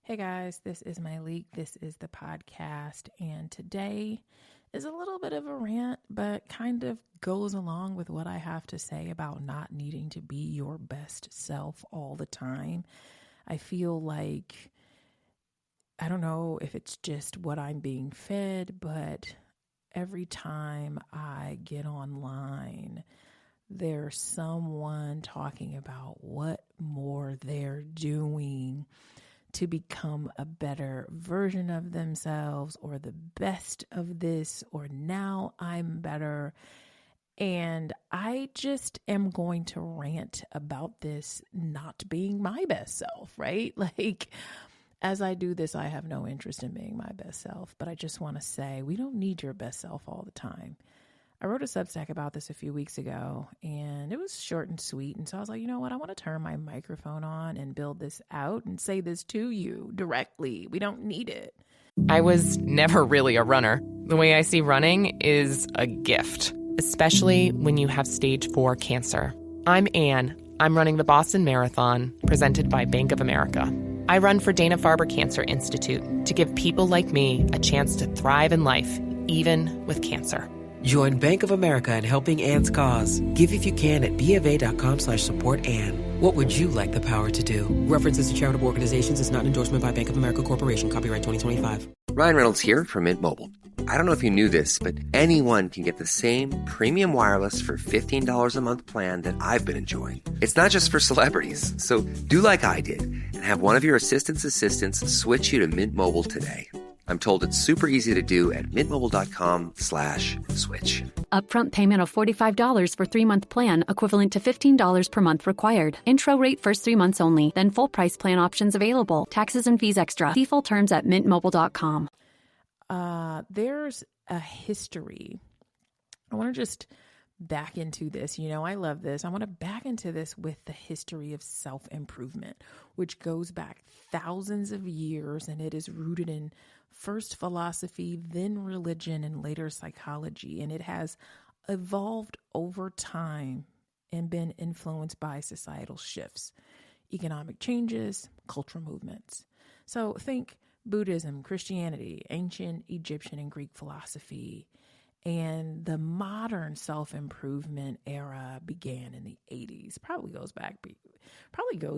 Hey guys, this is my leak. This is the podcast, and today is a little bit of a rant, but kind of goes along with what I have to say about not needing to be your best self all the time. I feel like, I don't know if it's just what I'm being fed, but every time I get online, there's someone talking about what more they're doing to become a better version of themselves, or the best of this, or now I'm better. And I just am going to rant about this not being my best self, right? Like, as I do this, I have no interest in being my best self, but I just want to say we don't need your best self all the time. I wrote a Substack about this a few weeks ago, and it was short and sweet. And so I was like, you know what? I want to turn my microphone on and build this out and say this to you directly. We don't need it. I was never really a runner. The way I see running is a gift, especially when you have stage 4 cancer. I'm Anne. I'm running the Boston Marathon, presented by Bank of America. I run for Dana-Farber Cancer Institute to give people like me a chance to thrive in life, even with cancer. Join Bank of America in helping Anne's cause. Give if you can at BofA.com/supportAnne. What would you like the power to do? References to charitable organizations is not an endorsement by Bank of America Corporation. Copyright 2025. Ryan Reynolds here from Mint Mobile. I don't know if you knew this, but anyone can get the same premium wireless for $15 a month plan that I've been enjoying. It's not just for celebrities. So do like I did and have one of your assistants switch you to Mint Mobile today. I'm told it's super easy to do at mintmobile.com/switch. Upfront payment of $45 for 3-month plan, equivalent to $15 per month required. Intro rate first 3 months only, then full price plan options available. Taxes and fees extra. See full terms at mintmobile.com. There's a history. I want to just back into this. You know, I love this. I want to back into this with the history of self-improvement, which goes back thousands of years, and it is rooted in first philosophy, then religion, and later psychology. And it has evolved over time and been influenced by societal shifts, economic changes, cultural movements. So think Buddhism, Christianity, ancient Egyptian and Greek philosophy. And the modern self-improvement era began in the 80s. Probably goes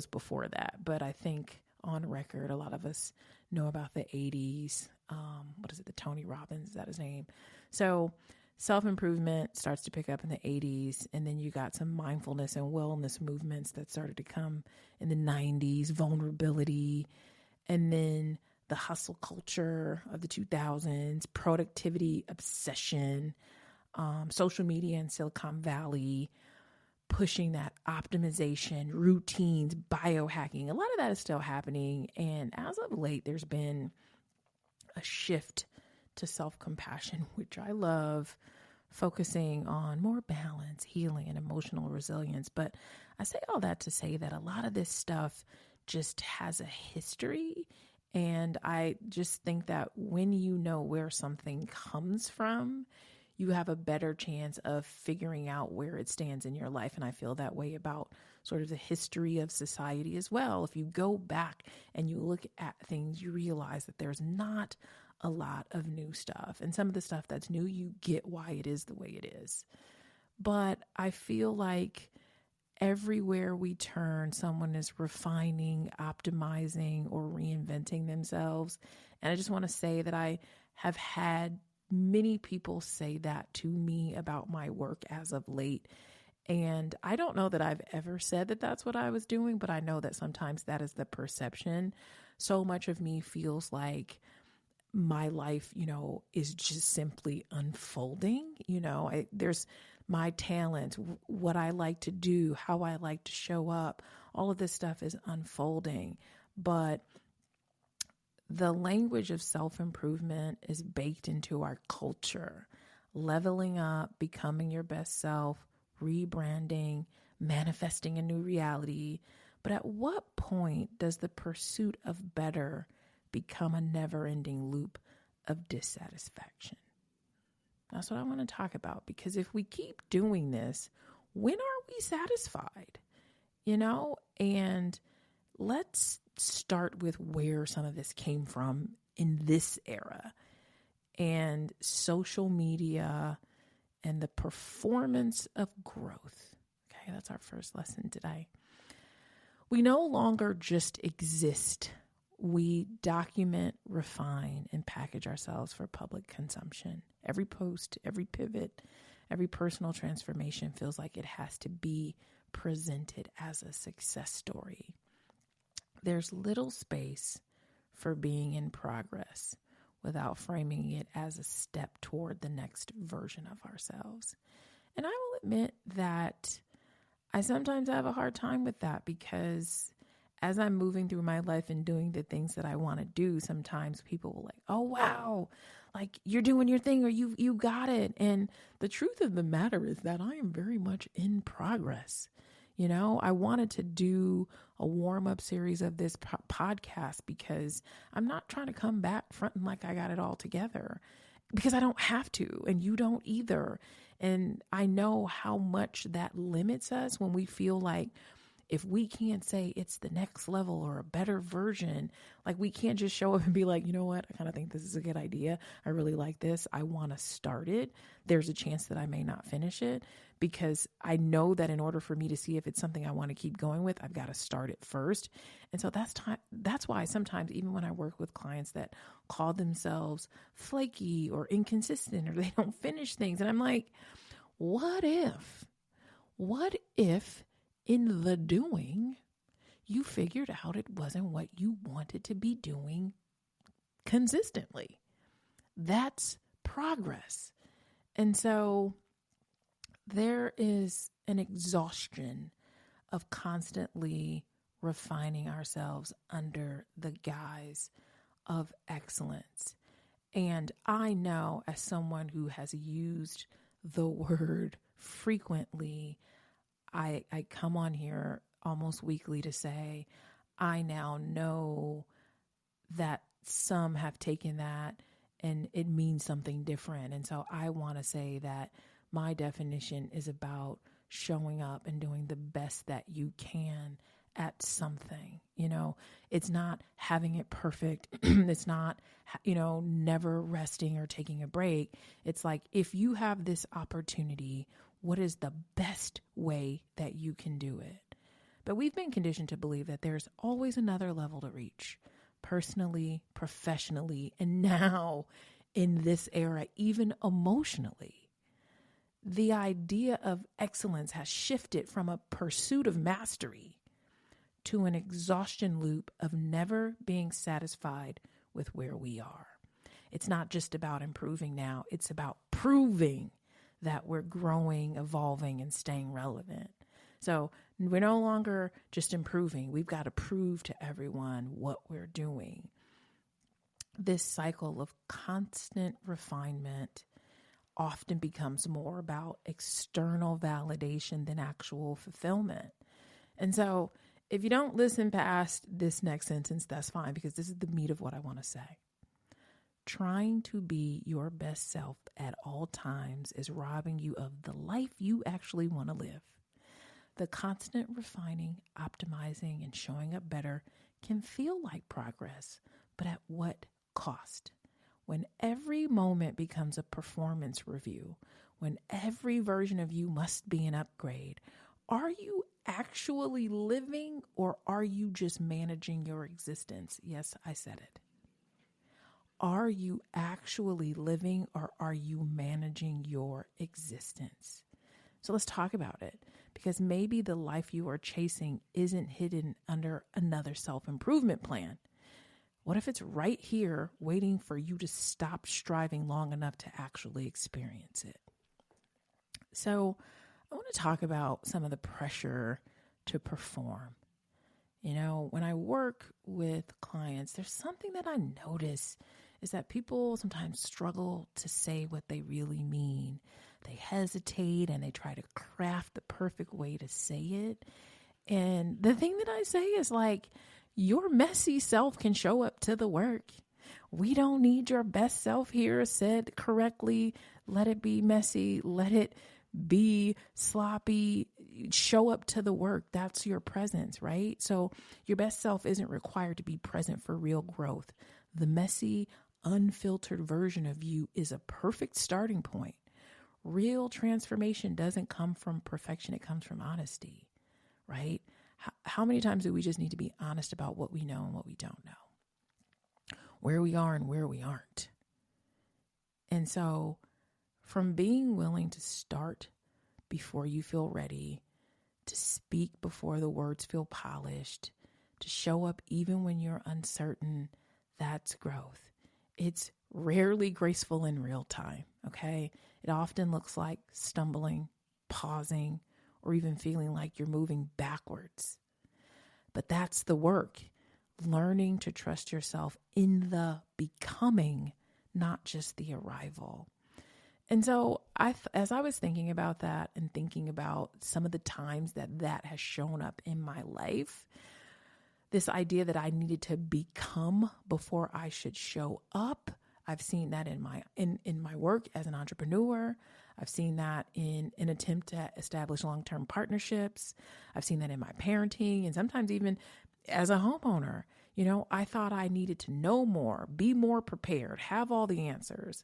before that. But I think on record, a lot of us know about the 80s. The Tony Robbins, is that his name? So self-improvement starts to pick up in the 80s. And then you got some mindfulness and wellness movements that started to come in the 90s, vulnerability. And then the hustle culture of the 2000s, productivity obsession, social media in Silicon Valley, pushing that optimization, routines, biohacking. A lot of that is still happening. And as of late, there's been a shift to self-compassion, which I love, focusing on more balance, healing, and emotional resilience. But I say all that to say that a lot of this stuff just has a history. And I just think that when you know where something comes from, you have a better chance of figuring out where it stands in your life. And I feel that way about sort of the history of society as well. If you go back and you look at things, you realize that there's not a lot of new stuff. And some of the stuff that's new, you get why it is the way it is. But I feel like everywhere we turn, someone is refining, optimizing, or reinventing themselves. And I just want to say that I have had many people say that to me about my work as of late. And I don't know that I've ever said that that's what I was doing, but I know that sometimes that is the perception. So much of me feels like my life, is just simply unfolding. There's my talent, what I like to do, how I like to show up. All of this stuff is unfolding. But the language of self-improvement is baked into our culture. Leveling up, becoming your best self, rebranding, manifesting a new reality. But at what point does the pursuit of better become a never-ending loop of dissatisfaction? That's what I want to talk about, because if we keep doing this, when are we satisfied? And let's start with where some of this came from in this era. And social media and the performance of growth. Okay, that's our first lesson today. We no longer just exist. We document, refine, and package ourselves for public consumption. Every post, every pivot, every personal transformation feels like it has to be presented as a success story. There's little space for being in progress without framing it as a step toward the next version of ourselves. And I will admit that I sometimes have a hard time with that, because as I'm moving through my life and doing the things that I want to do, sometimes people will like, oh, wow, like you're doing your thing, or you got it. And the truth of the matter is that I am very much in progress. You know, I wanted to do a warm-up series of this podcast because I'm not trying to come back fronting like I got it all together, because I don't have to, and you don't either. And I know how much that limits us when we feel like if we can't say it's the next level or a better version, like we can't just show up and be like, you know what, I kind of think this is a good idea. I really like this. I want to start it. There's a chance that I may not finish it, because I know that in order for me to see if it's something I want to keep going with, I've got to start it first. And so that's why sometimes, even when I work with clients that call themselves flaky or inconsistent, or they don't finish things, and I'm like, what if in the doing, you figured out it wasn't what you wanted to be doing consistently? That's progress. And so there is an exhaustion of constantly refining ourselves under the guise of excellence. And I know, as someone who has used the word frequently, I come on here almost weekly to say, I now know that some have taken that and it means something different. And so I want to say that my definition is about showing up and doing the best that you can at something. You know, it's not having it perfect. It's not, never resting or taking a break. It's like, if you have this opportunity, what is the best way that you can do it? But we've been conditioned to believe that there's always another level to reach, personally, professionally, and now in this era, even emotionally. The idea of excellence has shifted from a pursuit of mastery to an exhaustion loop of never being satisfied with where we are. It's not just about improving now, it's about proving that we're growing, evolving, and staying relevant. So we're no longer just improving. We've got to prove to everyone what we're doing. This cycle of constant refinement often becomes more about external validation than actual fulfillment. And so if you don't listen past this next sentence, that's fine, because this is the meat of what I want to say. Trying to be your best self at all times is robbing you of the life you actually want to live. The constant refining, optimizing, and showing up better can feel like progress, but at what cost? When every moment becomes a performance review, when every version of you must be an upgrade, are you actually living, or are you just managing your existence? Yes, I said it. Are you actually living, or are you managing your existence? So let's talk about it, because maybe the life you are chasing isn't hidden under another self-improvement plan. What if it's right here waiting for you to stop striving long enough to actually experience it? So I want to talk about some of the pressure to perform. You know, when I work with clients, there's something that I notice is that people sometimes struggle to say what they really mean. They hesitate and they try to craft the perfect way to say it. And the thing that I say is like, your messy self can show up to the work. We don't need your best self here said correctly. Let it be messy. Let it be sloppy, show up to the work. That's your presence, right? So your best self isn't required to be present for real growth. The messy, unfiltered version of you is a perfect starting point. Real transformation doesn't come from perfection. It comes from honesty, right? How many times do we just need to be honest about what we know and what we don't know? Where we are and where we aren't. And so from being willing to start before you feel ready, to speak before the words feel polished, to show up even when you're uncertain, that's growth. It's rarely graceful in real time, okay? It often looks like stumbling, pausing, or even feeling like you're moving backwards. But that's the work, learning to trust yourself in the becoming, not just the arrival. And so as I was thinking about that and thinking about some of the times that has shown up in my life, this idea that I needed to become before I should show up, I've seen that in my work as an entrepreneur. I've seen that in an attempt to establish long-term partnerships. I've seen that in my parenting and sometimes even as a homeowner. I thought I needed to know more, be more prepared, have all the answers.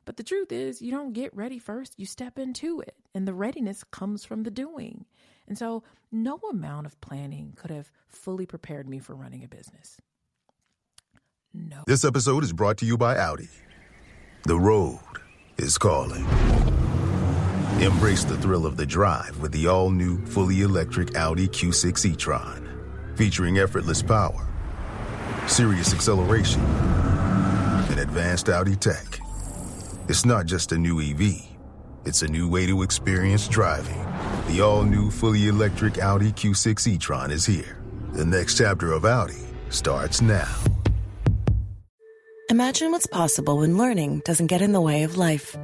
But the truth is, you don't get ready first, you step into it. And the readiness comes from the doing. And so no amount of planning could have fully prepared me for running a business. No. This episode is brought to you by Audi. The road is calling. Embrace the thrill of the drive with the all-new, fully electric Audi Q6 e-tron. Featuring effortless power, serious acceleration, and advanced Audi tech. It's not just a new EV. It's a new way to experience driving. The all-new, fully electric Audi Q6 e-tron is here. The next chapter of Audi starts now. Imagine what's possible when learning doesn't get in the way of life.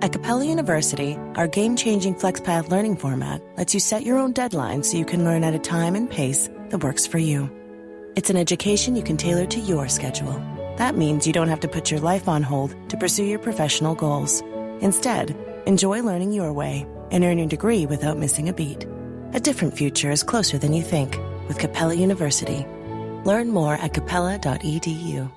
At Capella University, our game-changing FlexPath learning format lets you set your own deadlines so you can learn at a time and pace that works for you. It's an education you can tailor to your schedule. That means you don't have to put your life on hold to pursue your professional goals. Instead, enjoy learning your way and earn your degree without missing a beat. A different future is closer than you think with Capella University. Learn more at capella.edu.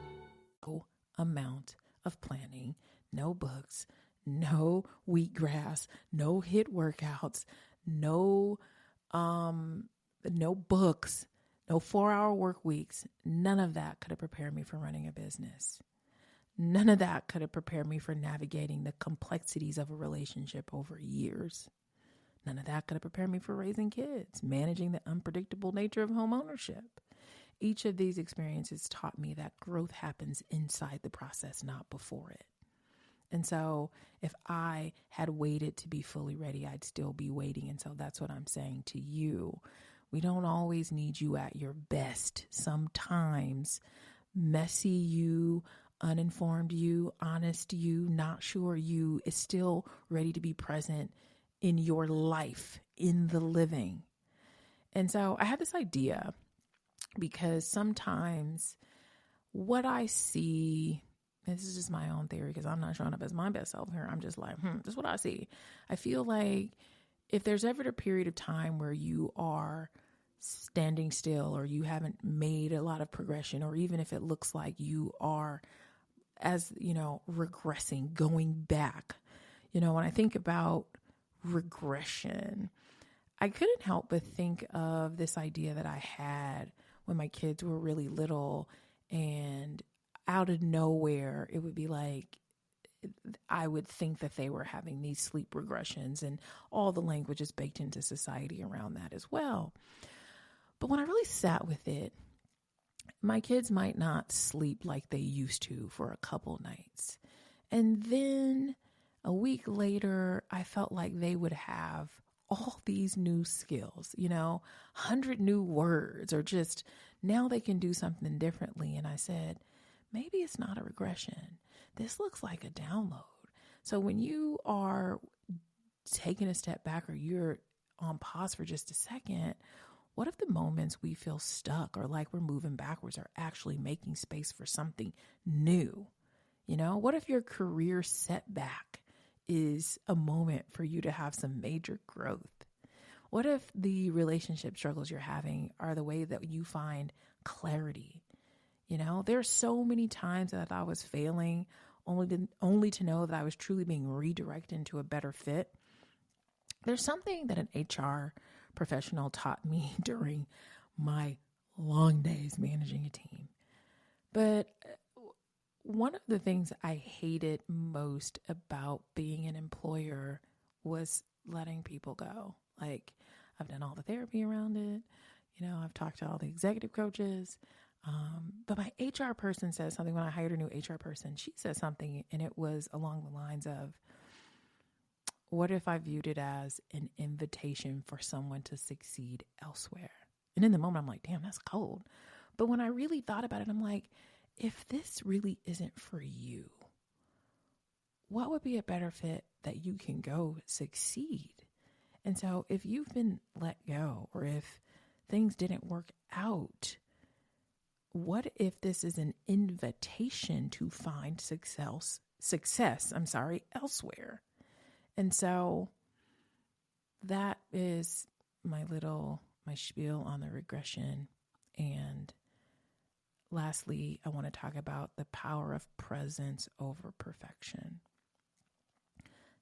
Amount of planning, no books, no wheatgrass, no HIIT workouts, no books, no 4-hour work weeks. None of that could have prepared me for running a business. None of that could have prepared me for navigating the complexities of a relationship over years. None of that could have prepared me for raising kids, managing the unpredictable nature of home ownership. Each of these experiences taught me that growth happens inside the process, not before it. And so if I had waited to be fully ready, I'd still be waiting. And so that's what I'm saying to you. We don't always need you at your best. Sometimes messy you, uninformed you, honest you, not sure you is still ready to be present in your life, in the living. And so I had this idea because sometimes what I see, and this is just my own theory because I'm not showing up as my best self here. I'm just like, this is what I see. I feel like if there's ever a period of time where you are standing still or you haven't made a lot of progression, or even if it looks like you are, as regressing, going back, when I think about regression, I couldn't help but think of this idea that I had when my kids were really little, and out of nowhere, it would be like, I would think that they were having these sleep regressions, and all the language is baked into society around that as well. But when I really sat with it, my kids might not sleep like they used to for a couple nights. And then a week later, I felt like they would have all these new skills, 100 new words, or just now they can do something differently. And I said, maybe it's not a regression. This looks like a download. So when you are taking a step back or you're on pause for just a second, what if the moments we feel stuck or like we're moving backwards are actually making space for something new? What if your career setback is a moment for you to have some major growth? What if the relationship struggles you're having are the way that you find clarity? You know, there's so many times that I was failing only to know that I was truly being redirected into a better fit. There's something that an HR professional taught me during my long days managing a team. But one of the things I hated most about being an employer was letting people go. Like, I've done all the therapy around it. You know, I've talked to all the executive coaches. But my HR person said something when I hired a new HR person. She said something, and it was along the lines of, what if I viewed it as an invitation for someone to succeed elsewhere? And in the moment, I'm like, damn, that's cold. But when I really thought about it, I'm like, if this really isn't for you, what would be a better fit that you can go succeed? And so if you've been let go, or if things didn't work out, what if this is an invitation to find success elsewhere? And so that is my spiel on the regression. And lastly, I want to talk about the power of presence over perfection.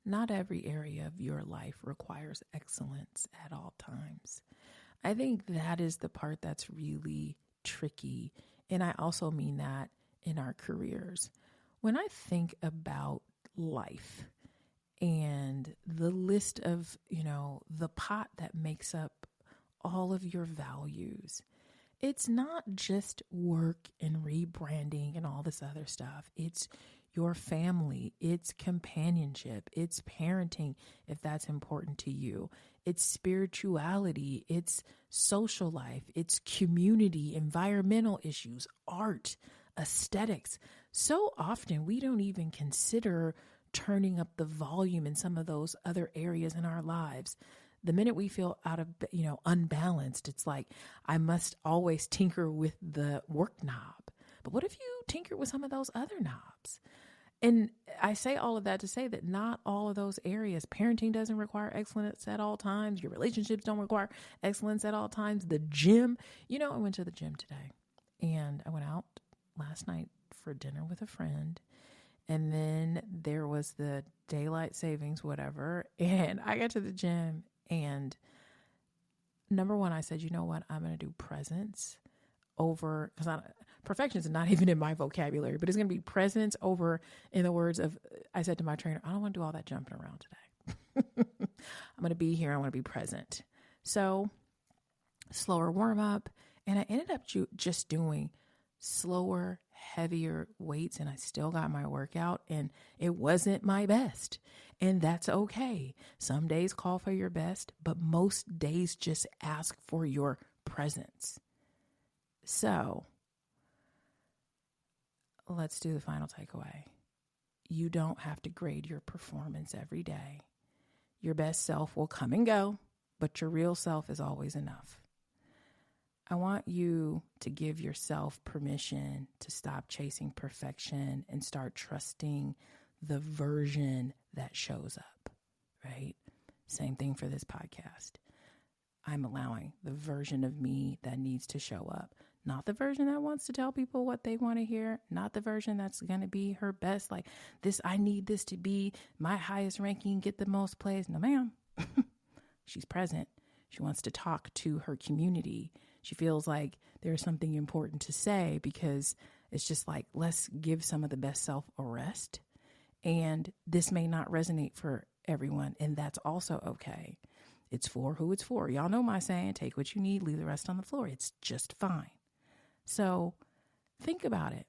Not every area of your life requires excellence at all times. I think that is the part that's really tricky. And I also mean that in our careers. When I think about life and the list of, the pot that makes up all of your values, it's not just work and rebranding and all this other stuff. It's your family, it's companionship, it's parenting, if that's important to you. It's spirituality, it's social life, it's community, environmental issues, art, aesthetics. So often we don't even consider turning up the volume in some of those other areas in our lives. The minute we feel unbalanced, it's like, I must always tinker with the work knob. But what if you tinker with some of those other knobs? And I say all of that to say that not all of those areas, parenting doesn't require excellence at all times. Your relationships don't require excellence at all times. The gym, I went to the gym today, and I went out last night for dinner with a friend. And then there was the daylight savings, whatever. And I got to the gym, and number one, I said, you know what? I'm going to do presence over, because perfection is not even in my vocabulary, but it's going to be presence over, in the words of, I said to my trainer, I don't want to do all that jumping around today. I'm going to be here. I want to be present. So slower warm up. And I ended up just doing slower, heavier weights, and I still got my workout, and it wasn't my best. And that's okay. Some days call for your best, but most days just ask for your presence. So let's do the final takeaway. You don't have to grade your performance every day. Your best self will come and go, but your real self is always enough. I want you to give yourself permission to stop chasing perfection and start trusting the version that shows up, right? Same thing for this podcast. I'm allowing the version of me that needs to show up. Not the version that wants to tell people what they want to hear. Not the version that's going to be her best. Like this, I need this to be my highest ranking, get the most plays. No, ma'am. She's present. She wants to talk to her community. She feels like there's something important to say, because it's just like, let's give some of the best self a rest. And this may not resonate for everyone, and that's also okay. It's for who it's for. Y'all know my saying, take what you need, leave the rest on the floor. It's just fine. So think about it.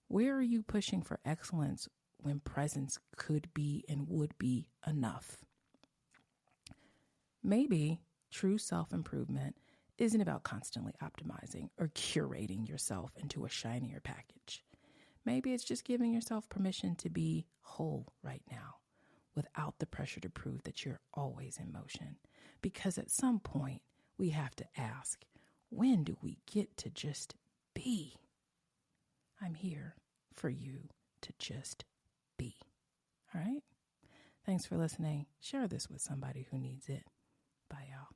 Where are you pushing for excellence when presence could be and would be enough? Maybe true self-improvement isn't about constantly optimizing or curating yourself into a shinier package. Maybe it's just giving yourself permission to be whole right now without the pressure to prove that you're always in motion. Because at some point, we have to ask, when do we get to just be? I'm here for you to just be. All right? Thanks for listening. Share this with somebody who needs it. Bye, y'all.